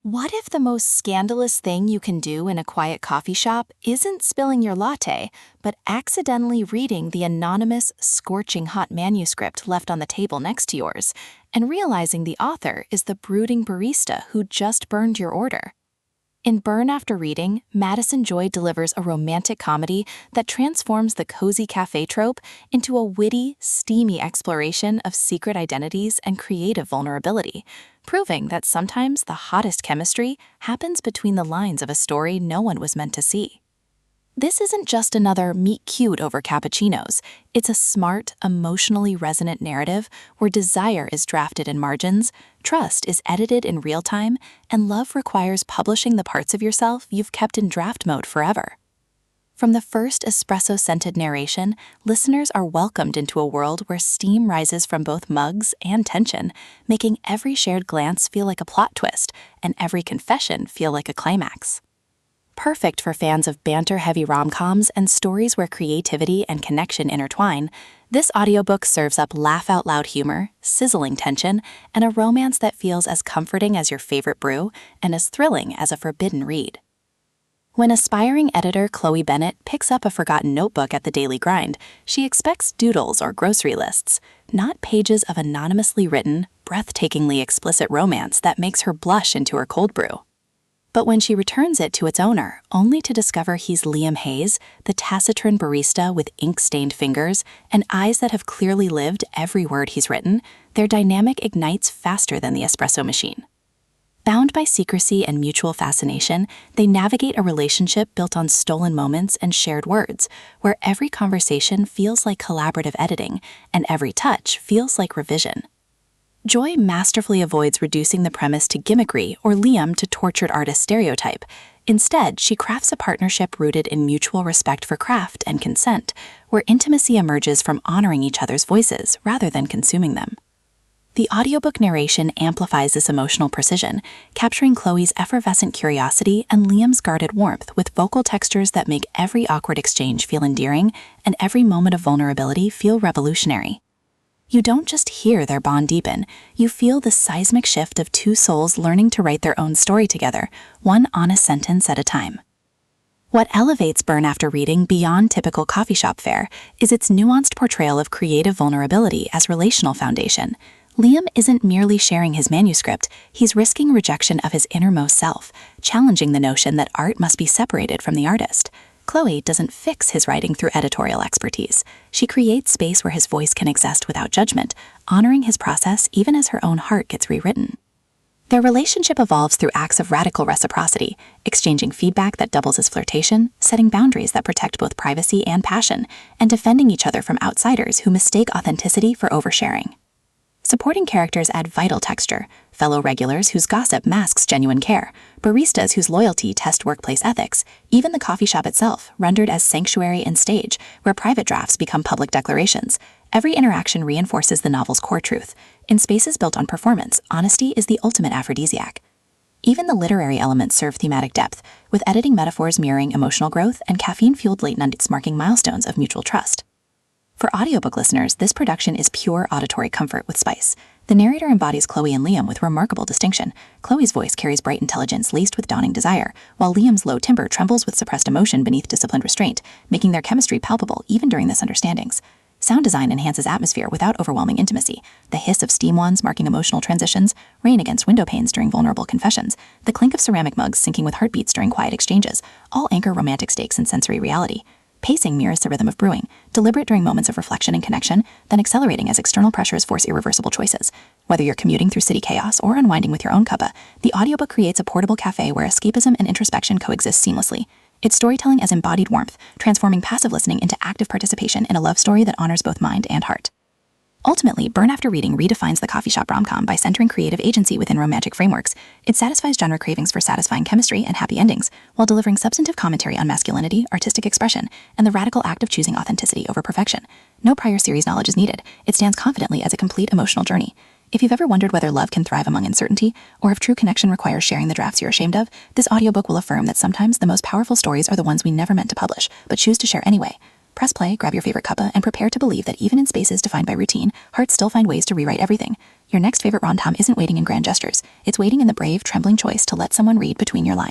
What if the most scandalous thing you can do in a quiet coffee shop isn't spilling your latte, but accidentally reading the anonymous, scorching hot manuscript left on the table next to yours, and realizing the author is the brooding barista who just burned your order? In Burn After Reading, Madison Joy delivers a romantic comedy that transforms the cozy café trope into a witty, steamy exploration of secret identities and creative vulnerability, proving that sometimes the hottest chemistry happens between the lines of a story no one was meant to see. This isn't just another meet cute over cappuccinos. It's a smart, emotionally resonant narrative where desire is drafted in margins, trust is edited in real time, and love requires publishing the parts of yourself you've kept in draft mode forever. From the first espresso-scented narration, listeners are welcomed into a world where steam rises from both mugs and tension, making every shared glance feel like a plot twist and every confession feel like a climax. Perfect for fans of banter-heavy rom-coms and stories where creativity and connection intertwine, this audiobook serves up laugh-out-loud humor, sizzling tension, and a romance that feels as comforting as your favorite brew and as thrilling as a forbidden read. When aspiring editor Chloe Bennett picks up a forgotten notebook at the daily grind, she expects doodles or grocery lists, not pages of anonymously written, breathtakingly explicit romance that makes her blush into her cold brew. But when she returns it to its owner, only to discover he's Liam Hayes, the taciturn barista with ink-stained fingers and eyes that have clearly lived every word he's written, their dynamic ignites faster than the espresso machine. Bound by secrecy and mutual fascination, they navigate a relationship built on stolen moments and shared words, where every conversation feels like collaborative editing and every touch feels like revision. Joy masterfully avoids reducing the premise to gimmickry or Liam to tortured artist stereotype. Instead, she crafts a partnership rooted in mutual respect for craft and consent, where intimacy emerges from honoring each other's voices rather than consuming them. The audiobook narration amplifies this emotional precision, capturing Chloe's effervescent curiosity and Liam's guarded warmth with vocal textures that make every awkward exchange feel endearing and every moment of vulnerability feel revolutionary. You don't just hear their bond deepen, you feel the seismic shift of two souls learning to write their own story together, one honest sentence at a time. What elevates Burn After Reading beyond typical coffee shop fare is its nuanced portrayal of creative vulnerability as relational foundation. Liam isn't merely sharing his manuscript, he's risking rejection of his innermost self, challenging the notion that art must be separated from the artist. Chloe doesn't fix his writing through editorial expertise. She creates space where his voice can exist without judgment, honoring his process even as her own heart gets rewritten. Their relationship evolves through acts of radical reciprocity, exchanging feedback that doubles as flirtation, setting boundaries that protect both privacy and passion, and defending each other from outsiders who mistake authenticity for oversharing. Supporting characters add vital texture, fellow regulars whose gossip masks genuine care, baristas whose loyalty test workplace ethics, even the coffee shop itself, rendered as sanctuary and stage, where private drafts become public declarations. Every interaction reinforces the novel's core truth. In spaces built on performance, honesty is the ultimate aphrodisiac. Even the literary elements serve thematic depth, with editing metaphors mirroring emotional growth and caffeine-fueled late nights marking milestones of mutual trust. For audiobook listeners, this production is pure auditory comfort with spice. The narrator embodies Chloe and Liam with remarkable distinction. Chloe's voice carries bright intelligence laced with dawning desire, while Liam's low timbre trembles with suppressed emotion beneath disciplined restraint, making their chemistry palpable even during misunderstandings. Sound design enhances atmosphere without overwhelming intimacy. The hiss of steam wands marking emotional transitions, rain against window panes during vulnerable confessions, the clink of ceramic mugs syncing with heartbeats during quiet exchanges, all anchor romantic stakes in sensory reality. Pacing mirrors the rhythm of brewing, deliberate during moments of reflection and connection, then accelerating as external pressures force irreversible choices. Whether you're commuting through city chaos or unwinding with your own cuppa, the audiobook creates a portable cafe where escapism and introspection coexist seamlessly. Its storytelling as embodied warmth, transforming passive listening into active participation in a love story that honors both mind and heart. Ultimately, Burn After Reading redefines the coffee shop rom-com by centering creative agency within romantic frameworks. It satisfies genre cravings for satisfying chemistry and happy endings, while delivering substantive commentary on masculinity, artistic expression, and the radical act of choosing authenticity over perfection. No prior series knowledge is needed. It stands confidently as a complete emotional journey. If you've ever wondered whether love can thrive among uncertainty, or if true connection requires sharing the drafts you're ashamed of, this audiobook will affirm that sometimes the most powerful stories are the ones we never meant to publish, but choose to share anyway. Press play, grab your favorite cuppa, and prepare to believe that even in spaces defined by routine, hearts still find ways to rewrite everything. Your next favorite rom-com isn't waiting in grand gestures. It's waiting in the brave, trembling choice to let someone read between your lines.